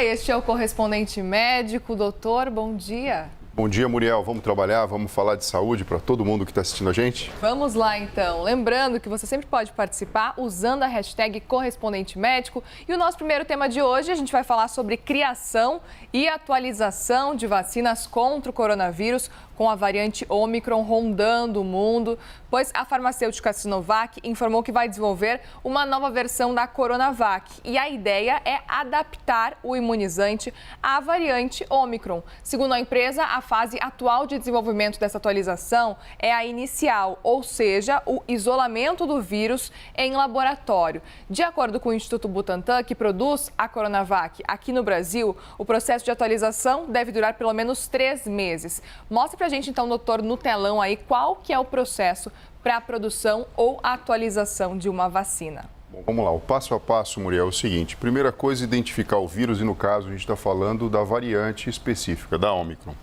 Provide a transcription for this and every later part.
Olá, este é o correspondente médico, doutor, bom dia. Bom dia, Muriel. Vamos trabalhar, vamos falar de saúde para todo mundo que está assistindo a gente? Vamos lá, então. Lembrando que você sempre pode participar usando a hashtag correspondente médico. E o nosso primeiro tema de hoje, a gente vai falar sobre criação e atualização de vacinas contra o coronavírus, com a variante Ômicron rondando o mundo, pois a farmacêutica Sinovac informou que vai desenvolver uma nova versão da Coronavac. E a ideia é adaptar o imunizante à variante Ômicron. Segundo a empresa, a fase atual de desenvolvimento dessa atualização é a inicial, ou seja, o isolamento do vírus em laboratório. De acordo com o Instituto Butantan, que produz a Coronavac aqui no Brasil, o processo de atualização deve durar pelo menos 3 meses. Mostra pra gente, então, doutor, no telão aí, qual que é o processo para a produção ou atualização de uma vacina. Bom, vamos lá, o passo a passo, Muriel, é o seguinte. Primeira coisa, identificar o vírus e, no caso, a gente está falando da variante específica, da Ômicron.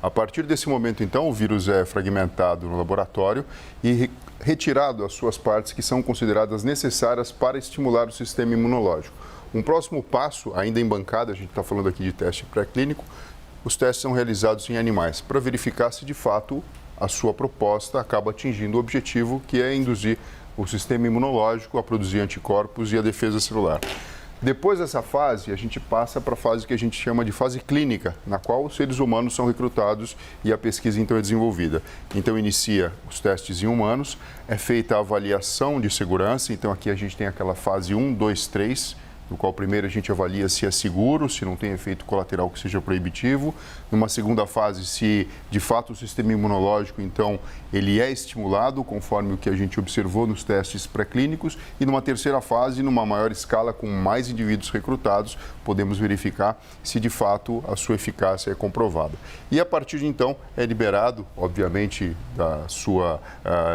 A partir desse momento, então, o vírus é fragmentado no laboratório e retirado as suas partes que são consideradas necessárias para estimular o sistema imunológico. Um próximo passo, ainda em bancada, a gente está falando aqui de teste pré-clínico, os testes são realizados em animais para verificar se, de fato, a sua proposta acaba atingindo o objetivo, que é induzir o sistema imunológico a produzir anticorpos e a defesa celular. Depois dessa fase, a gente passa para a fase que a gente chama de fase clínica, na qual os seres humanos são recrutados e a pesquisa então é desenvolvida. Então inicia os testes em humanos, é feita a avaliação de segurança, então aqui a gente tem aquela fase 1, 2, 3, no qual primeiro a gente avalia se é seguro, se não tem efeito colateral que seja proibitivo. Numa segunda fase, se de fato o sistema imunológico, então, ele é estimulado, conforme o que a gente observou nos testes pré-clínicos. E numa terceira fase, numa maior escala, com mais indivíduos recrutados, podemos verificar se de fato a sua eficácia é comprovada. E a partir de então, é liberado, obviamente, da sua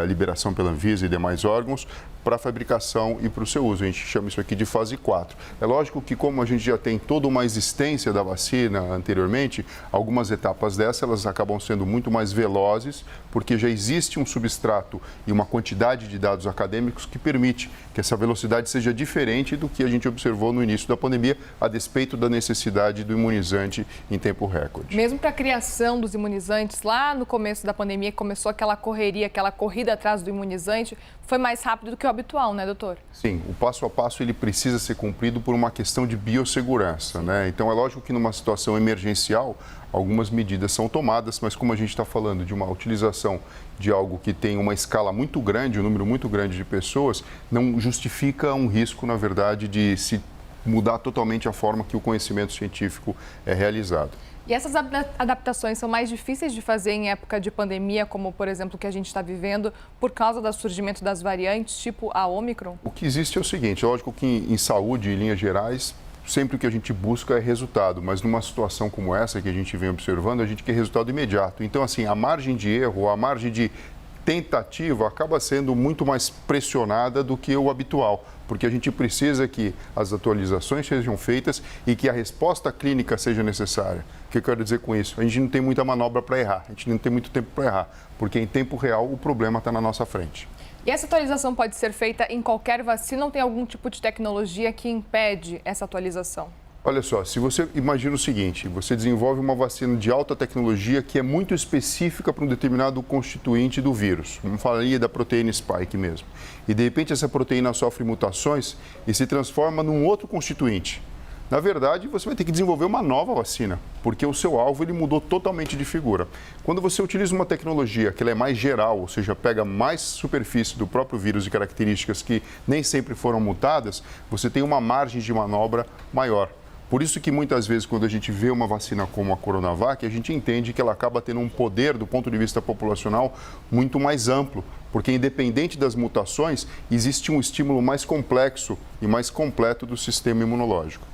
liberação pela Anvisa e demais órgãos, para a fabricação e para o seu uso. A gente chama isso aqui de fase 4. É lógico que, como a gente já tem toda uma existência da vacina anteriormente, algumas etapas dessas elas acabam sendo muito mais velozes, porque já existe um substrato e uma quantidade de dados acadêmicos que permite que essa velocidade seja diferente do que a gente observou no início da pandemia, a despeito da necessidade do imunizante em tempo recorde. Mesmo para a criação dos imunizantes, lá no começo da pandemia, começou aquela correria, aquela corrida atrás do imunizante, foi mais rápido do que o habitual, né, doutor? Sim, o passo a passo ele precisa ser cumprido por uma questão de biossegurança, né? Então é lógico que numa situação emergencial algumas medidas são tomadas, mas como a gente está falando de uma utilização de algo que tem uma escala muito grande, um número muito grande de pessoas, não justifica um risco, na verdade, de se mudar totalmente a forma que o conhecimento científico é realizado. E essas adaptações são mais difíceis de fazer em época de pandemia, como, por exemplo, o que a gente está vivendo, por causa do surgimento das variantes, tipo a Ômicron? O que existe é o seguinte, lógico que em saúde, em linhas gerais, sempre o que a gente busca é resultado, mas numa situação como essa que a gente vem observando, a gente quer resultado imediato. Então, assim, a margem de erro, a margem de tentativa acaba sendo muito mais pressionada do que o habitual, porque a gente precisa que as atualizações sejam feitas e que a resposta clínica seja necessária. O que eu quero dizer com isso? A gente não tem muita manobra para errar, a gente não tem muito tempo para errar, porque em tempo real o problema está na nossa frente. E essa atualização pode ser feita em qualquer vacina ou tem algum tipo de tecnologia que impede essa atualização? Olha só, se você imagina o seguinte, você desenvolve uma vacina de alta tecnologia que é muito específica para um determinado constituinte do vírus, vamos falar aí da proteína spike mesmo, e de repente essa proteína sofre mutações e se transforma num outro constituinte. Na verdade, você vai ter que desenvolver uma nova vacina, porque o seu alvo ele mudou totalmente de figura. Quando você utiliza uma tecnologia que ela é mais geral, ou seja, pega mais superfície do próprio vírus e características que nem sempre foram mutadas, você tem uma margem de manobra maior. Por isso que muitas vezes quando a gente vê uma vacina como a Coronavac, a gente entende que ela acaba tendo um poder do ponto de vista populacional muito mais amplo, porque independente das mutações, existe um estímulo mais complexo e mais completo do sistema imunológico.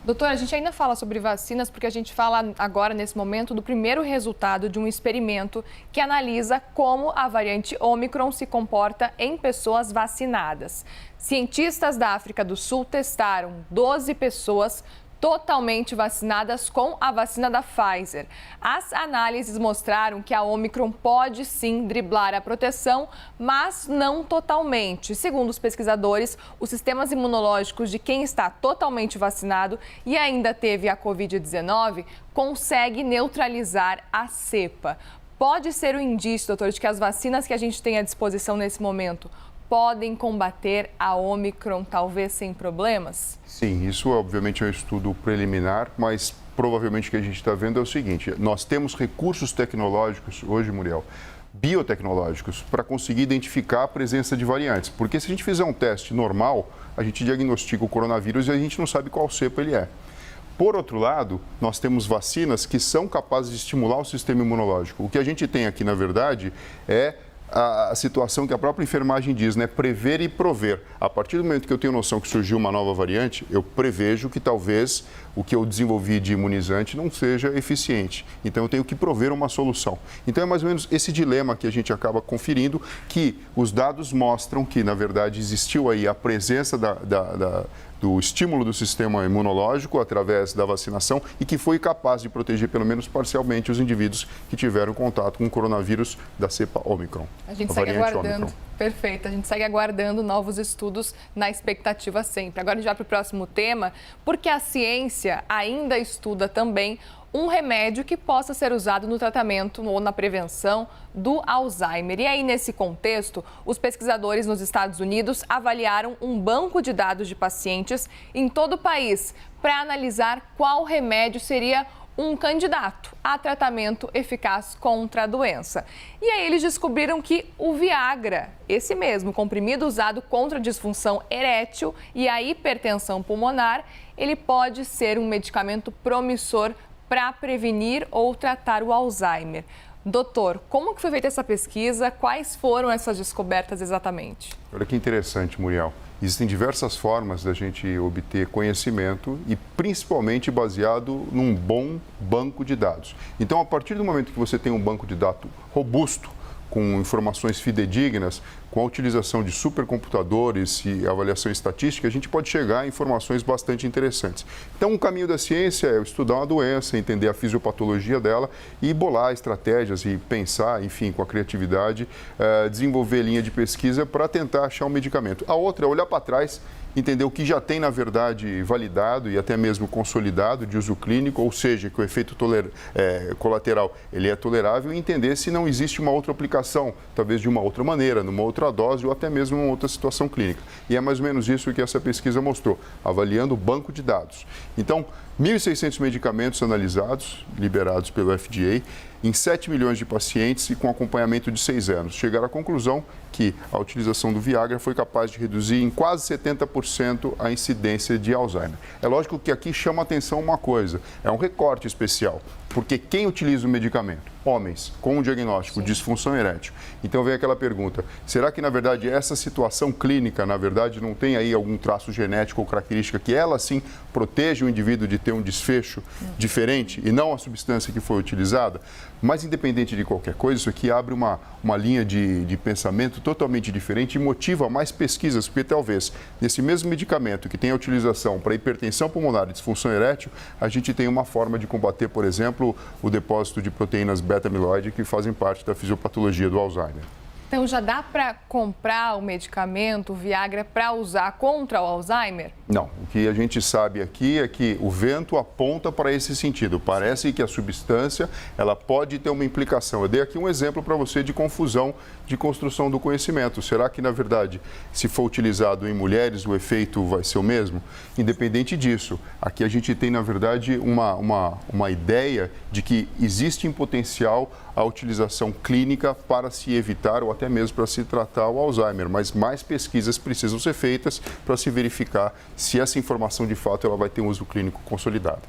Doutor, a gente ainda fala sobre vacinas porque a gente fala agora, nesse momento, do primeiro resultado de um experimento que analisa como a variante Ômicron se comporta em pessoas vacinadas. Cientistas da África do Sul testaram 12 pessoas totalmente vacinadas com a vacina da Pfizer. As análises mostraram que a Omicron pode sim driblar a proteção, mas não totalmente. Segundo os pesquisadores, os sistemas imunológicos de quem está totalmente vacinado e ainda teve a Covid-19 consegue neutralizar a cepa. Pode ser um indício, doutor, de que as vacinas que a gente tem à disposição nesse momento podem combater a Omicron, talvez sem problemas? Sim, isso obviamente é um estudo preliminar, mas provavelmente o que a gente está vendo é o seguinte: nós temos recursos tecnológicos hoje, Muriel, biotecnológicos, para conseguir identificar a presença de variantes. Porque se a gente fizer um teste normal, a gente diagnostica o coronavírus e a gente não sabe qual cepa ele é. Por outro lado, nós temos vacinas que são capazes de estimular o sistema imunológico. O que a gente tem aqui, na verdade, é a situação que a própria enfermagem diz, né? Prever e prover. A partir do momento que eu tenho noção que surgiu uma nova variante, eu prevejo que talvez o que eu desenvolvi de imunizante não seja eficiente. Então, eu tenho que prover uma solução. Então, é mais ou menos esse dilema que a gente acaba conferindo, que os dados mostram que, na verdade, existiu aí a presença do estímulo do sistema imunológico através da vacinação e que foi capaz de proteger, pelo menos parcialmente, os indivíduos que tiveram contato com o coronavírus da cepa Omicron. A gente segue aguardando. Omicron. Perfeito, a gente segue aguardando novos estudos na expectativa sempre. Agora a gente vai para o próximo tema, porque a ciência ainda estuda também um remédio que possa ser usado no tratamento ou na prevenção do Alzheimer. E aí, nesse contexto, os pesquisadores nos Estados Unidos avaliaram um banco de dados de pacientes em todo o país para analisar qual remédio seria um candidato a tratamento eficaz contra a doença. E aí eles descobriram que o Viagra, esse mesmo comprimido usado contra a disfunção erétil e a hipertensão pulmonar, ele pode ser um medicamento promissor para prevenir ou tratar o Alzheimer. Doutor, como que foi feita essa pesquisa? Quais foram essas descobertas exatamente? Olha que interessante, Muriel. Existem diversas formas da gente obter conhecimento e principalmente baseado num bom banco de dados. Então, a partir do momento que você tem um banco de dados robusto, com informações fidedignas, com a utilização de supercomputadores e avaliação estatística, a gente pode chegar a informações bastante interessantes. Então, o caminho da ciência é estudar uma doença, entender a fisiopatologia dela e bolar estratégias e pensar, enfim, com a criatividade, desenvolver linha de pesquisa para tentar achar um medicamento. A outra é olhar para trás, entender o que já tem, na verdade, validado e até mesmo consolidado de uso clínico, ou seja, que o efeito colateral ele é tolerável, e entender se não existe uma outra aplicação, talvez de uma outra maneira, numa outra dose ou até mesmo em uma outra situação clínica. E é mais ou menos isso que essa pesquisa mostrou, avaliando o banco de dados. Então, 1.600 medicamentos analisados, liberados pelo FDA, em 7 milhões de pacientes e com acompanhamento de 6 anos. Chegaram à conclusão que a utilização do Viagra foi capaz de reduzir em quase 70% a incidência de Alzheimer. É lógico que aqui chama a atenção uma coisa, é um recorte especial, porque quem utiliza o medicamento? Homens com o diagnóstico de disfunção erétil. Então vem aquela pergunta, será que na verdade essa situação clínica, na verdade, não tem aí algum traço genético ou característica que ela sim protege o indivíduo de ter um desfecho diferente e não a substância que foi utilizada? Mas independente de qualquer coisa, isso aqui abre uma linha de pensamento totalmente diferente e motiva mais pesquisas, porque talvez nesse mesmo medicamento que tem a utilização para hipertensão pulmonar e disfunção erétil, a gente tem uma forma de combater, por exemplo, o depósito de proteínas beta-amiloide que fazem parte da fisiopatologia do Alzheimer. Então, já dá para comprar o medicamento, o Viagra, para usar contra o Alzheimer? Não. O que a gente sabe aqui é que o vento aponta para esse sentido. Parece que a substância ela pode ter uma implicação. Eu dei aqui um exemplo para você de confusão de construção do conhecimento. Será que, na verdade, se for utilizado em mulheres, o efeito vai ser o mesmo? Independente disso, aqui a gente tem, na verdade, uma ideia de que existe em potencial a utilização clínica para se evitar ou até mesmo para se tratar o Alzheimer, mas mais pesquisas precisam ser feitas para se verificar se essa informação de fato ela vai ter um uso clínico consolidado.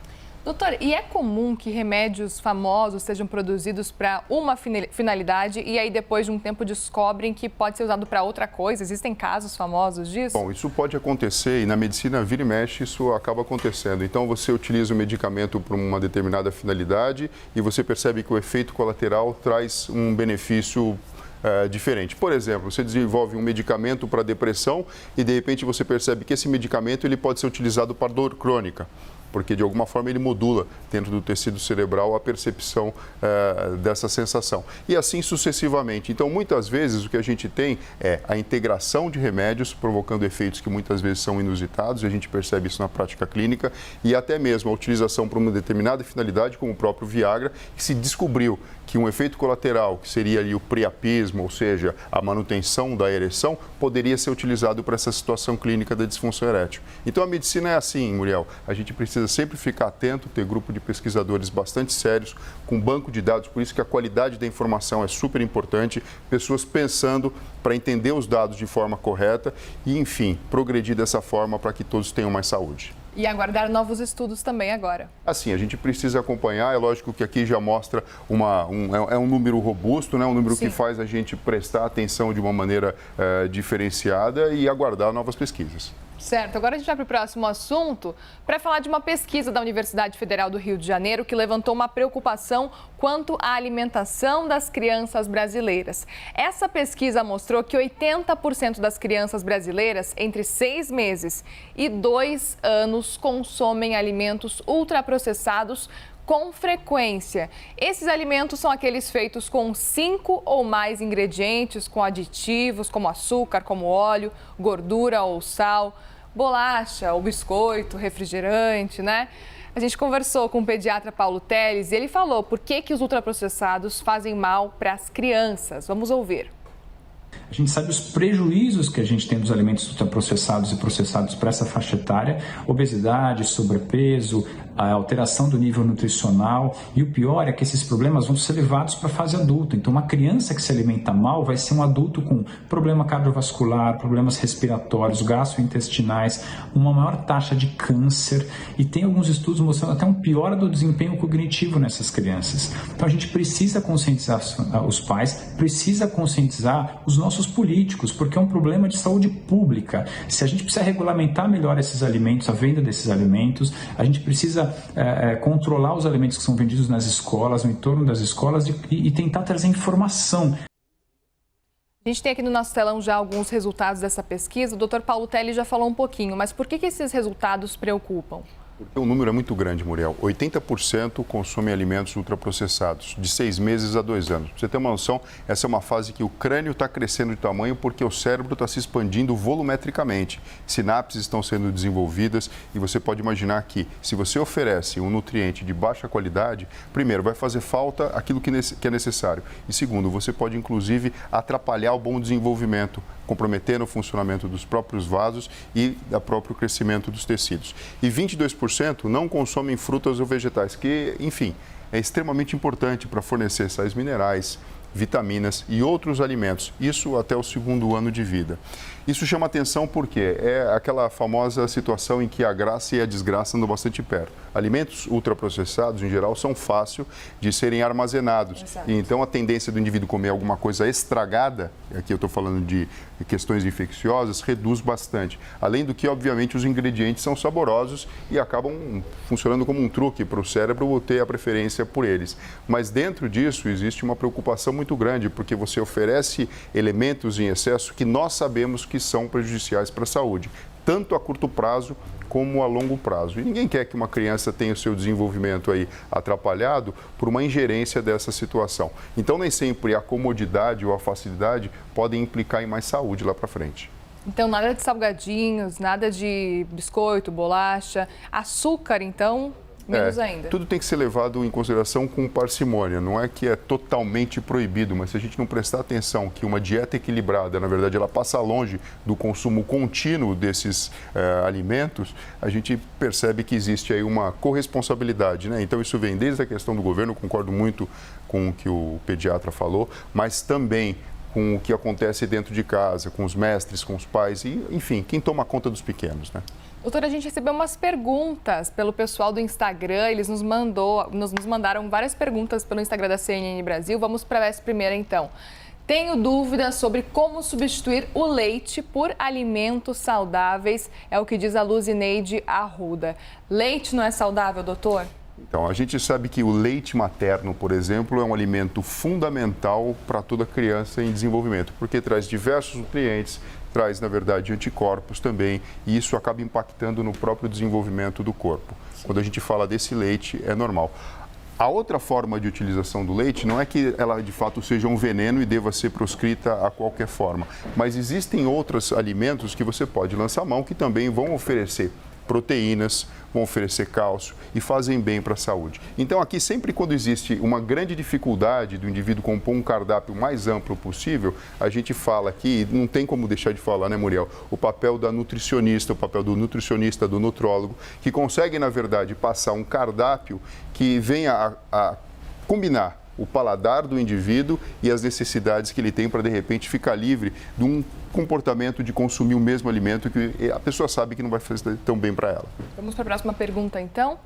Doutor, e é comum que remédios famosos sejam produzidos para uma finalidade e aí depois de um tempo descobrem que pode ser usado para outra coisa? Existem casos famosos disso? Bom, isso pode acontecer e na medicina vira e mexe isso acaba acontecendo. Então você utiliza o medicamento para uma determinada finalidade e você percebe que o efeito colateral traz um benefício diferente. Por exemplo, você desenvolve um medicamento para depressão e de repente você percebe que esse medicamento ele pode ser utilizado para dor crônica. porque de alguma forma ele modula dentro do tecido cerebral a percepção dessa sensação. E assim sucessivamente. Então, muitas vezes o que a gente tem é a integração de remédios, provocando efeitos que muitas vezes são inusitados, e a gente percebe isso na prática clínica, e até mesmo a utilização para uma determinada finalidade, como o próprio Viagra, que se descobriu que um efeito colateral, que seria ali o priapismo, ou seja, a manutenção da ereção, poderia ser utilizado para essa situação clínica da disfunção erétil. Então a medicina é assim, Muriel, a gente precisa sempre ficar atento, ter grupo de pesquisadores bastante sérios, com banco de dados, por isso que a qualidade da informação é super importante, pessoas pensando para entender os dados de forma correta e, enfim, progredir dessa forma para que todos tenham mais saúde. E aguardar novos estudos também agora. Assim, a gente precisa acompanhar, é lógico que aqui já mostra um número robusto, né? Um número Sim. que faz a gente prestar atenção de uma maneira diferenciada e aguardar novas pesquisas. Certo, agora a gente vai para o próximo assunto para falar de uma pesquisa da Universidade Federal do Rio de Janeiro que levantou uma preocupação quanto à alimentação das crianças brasileiras. Essa pesquisa mostrou que 80% das crianças brasileiras entre 6 meses e 2 anos consomem alimentos ultraprocessados com frequência. Esses alimentos são aqueles feitos com 5 ou mais ingredientes, com aditivos como açúcar, como óleo, gordura ou sal, bolacha ou biscoito, refrigerante, né? A gente conversou com o pediatra Paulo Teles e ele falou por que os ultraprocessados fazem mal para as crianças. Vamos ouvir. A gente sabe os prejuízos que a gente tem dos alimentos ultraprocessados e processados para essa faixa etária, obesidade, sobrepeso, a alteração do nível nutricional, e o pior é que esses problemas vão ser levados para a fase adulta. Então, uma criança que se alimenta mal vai ser um adulto com problema cardiovascular, problemas respiratórios, gastrointestinais, uma maior taxa de câncer, e tem alguns estudos mostrando até um pior do desempenho cognitivo nessas crianças. Então, a gente precisa conscientizar os pais, precisa conscientizar os nossos políticos, porque é um problema de saúde pública. Se a gente precisa regulamentar melhor esses alimentos, a venda desses alimentos, a gente precisa controlar os alimentos que são vendidos nas escolas, no entorno das escolas e tentar trazer informação. A gente tem aqui no nosso telão já alguns resultados dessa pesquisa. O Dr. Paulo Teles já falou um pouquinho, mas por que esses resultados preocupam? Porque o número é muito grande, Muriel. 80% consomem alimentos ultraprocessados, de 6 meses a 2 anos. Pra você ter uma noção, essa é uma fase que o crânio está crescendo de tamanho porque o cérebro está se expandindo volumetricamente. Sinapses estão sendo desenvolvidas e você pode imaginar que, se você oferece um nutriente de baixa qualidade, primeiro, vai fazer falta aquilo que é necessário. E segundo, você pode, inclusive, atrapalhar o bom desenvolvimento, comprometendo o funcionamento dos próprios vasos e do próprio crescimento dos tecidos. E 22% não consomem frutas ou vegetais, que, enfim, é extremamente importante para fornecer sais minerais, vitaminas e outros alimentos, isso até o 2º ano de vida. Isso chama atenção porque é aquela famosa situação em que a graça e a desgraça andam bastante perto. Alimentos ultraprocessados, em geral, são fáceis de serem armazenados. Exato. E então a tendência do indivíduo comer alguma coisa estragada, aqui eu estou falando de questões infecciosas, reduz bastante. Além do que, obviamente, os ingredientes são saborosos e acabam funcionando como um truque para o cérebro ter a preferência por eles. Mas dentro disso existe uma preocupação muito grande, porque você oferece elementos em excesso que nós sabemos que são prejudiciais para a saúde, tanto a curto prazo como a longo prazo. E ninguém quer que uma criança tenha o seu desenvolvimento aí atrapalhado por uma ingerência dessa situação. Então, nem sempre a comodidade ou a facilidade podem implicar em mais saúde lá para frente. Então, nada de salgadinhos, nada de biscoito, bolacha, açúcar, então, menos ainda. Tudo tem que ser levado em consideração com parcimônia. Não é que é totalmente proibido, mas se a gente não prestar atenção que uma dieta equilibrada, na verdade, ela passa longe do consumo contínuo desses alimentos, a gente percebe que existe aí uma corresponsabilidade, né? Então, isso vem desde a questão do governo, eu concordo muito com o que o pediatra falou, mas também com o que acontece dentro de casa, com os mestres, com os pais e, enfim, quem toma conta dos pequenos, né? Doutora, a gente recebeu umas perguntas pelo pessoal do Instagram, eles nos mandaram várias perguntas pelo Instagram da CNN Brasil. Vamos para essa primeira, então. Tenho dúvidas sobre como substituir o leite por alimentos saudáveis, é o que diz a Luzineide Arruda. Leite não é saudável, doutor? Então, a gente sabe que o leite materno, por exemplo, é um alimento fundamental para toda criança em desenvolvimento, porque traz diversos nutrientes, traz, na verdade, anticorpos também, e isso acaba impactando no próprio desenvolvimento do corpo. Quando a gente fala desse leite, é normal. A outra forma de utilização do leite não é que ela de fato seja um veneno e deva ser proscrita a qualquer forma, mas existem outros alimentos que você pode lançar mão que também vão oferecer proteínas, vão oferecer cálcio e fazem bem para a saúde. Então aqui sempre quando existe uma grande dificuldade do indivíduo compor um cardápio mais amplo possível, a gente fala aqui, não tem como deixar de falar, né, Muriel? O papel da nutricionista, o papel do nutricionista, do nutrólogo, que consegue, na verdade, passar um cardápio que venha a combinar o paladar do indivíduo e as necessidades que ele tem para, de repente, ficar livre de um comportamento de consumir o mesmo alimento que a pessoa sabe que não vai fazer tão bem para ela. Vamos para a próxima pergunta, então.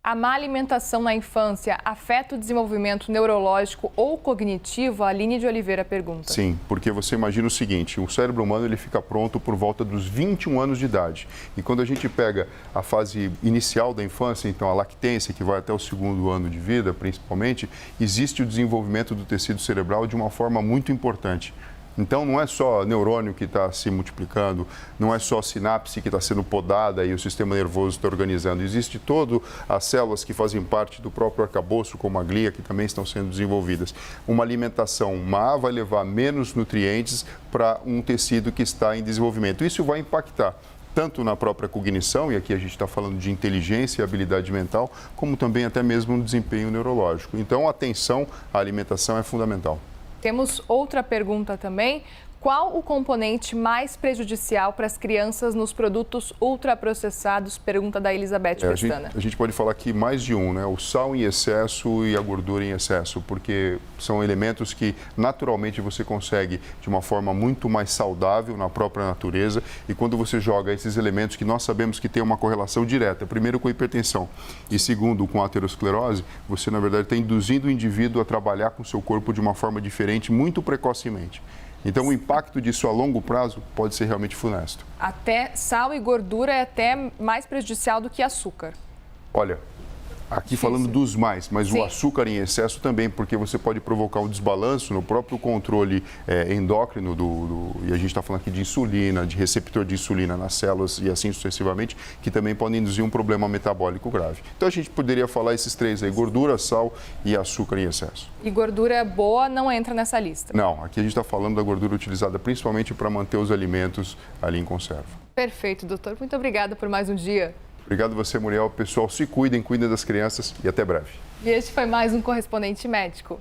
A má alimentação na infância afeta o desenvolvimento neurológico ou cognitivo? A Aline de Oliveira pergunta. Sim, porque você imagina o seguinte, o cérebro humano ele fica pronto por volta dos 21 anos de idade. E quando a gente pega a fase inicial da infância, então a lactência, que vai até o 2º ano de vida, principalmente, existe o desenvolvimento do tecido cerebral de uma forma muito importante. Então, não é só neurônio que está se multiplicando, não é só sinapse que está sendo podada e o sistema nervoso está organizando. Existe todas as células que fazem parte do próprio arcabouço, como a glia, que também estão sendo desenvolvidas. Uma alimentação má vai levar menos nutrientes para um tecido que está em desenvolvimento. Isso vai impactar tanto na própria cognição, e aqui a gente está falando de inteligência e habilidade mental, como também até mesmo no desempenho neurológico. Então, a atenção à alimentação é fundamental. Temos outra pergunta também. Qual o componente mais prejudicial para as crianças nos produtos ultraprocessados? Pergunta da Elizabeth Pestana. A gente pode falar aqui mais de um, né? O sal em excesso e a gordura em excesso, porque são elementos que naturalmente você consegue de uma forma muito mais saudável na própria natureza, e quando você joga esses elementos que nós sabemos que tem uma correlação direta, primeiro com a hipertensão e segundo com a aterosclerose, você na verdade está induzindo o indivíduo a trabalhar com o seu corpo de uma forma diferente muito precocemente. Então, o impacto disso a longo prazo pode ser realmente funesto. Até sal e gordura é até mais prejudicial do que açúcar. Olha, aqui falando dos mais, mas Sim. O açúcar em excesso também, porque você pode provocar um desbalanço no próprio controle endócrino e a gente está falando aqui de insulina, de receptor de insulina nas células e assim sucessivamente, que também podem induzir um problema metabólico grave. Então a gente poderia falar esses três aí, gordura, sal e açúcar em excesso. E gordura boa não entra nessa lista? Não, aqui a gente está falando da gordura utilizada principalmente para manter os alimentos ali em conserva. Perfeito, doutor. Muito obrigada por mais um dia. Obrigado a você, Muriel. Pessoal, se cuidem das crianças e até breve. E este foi mais um Correspondente Médico.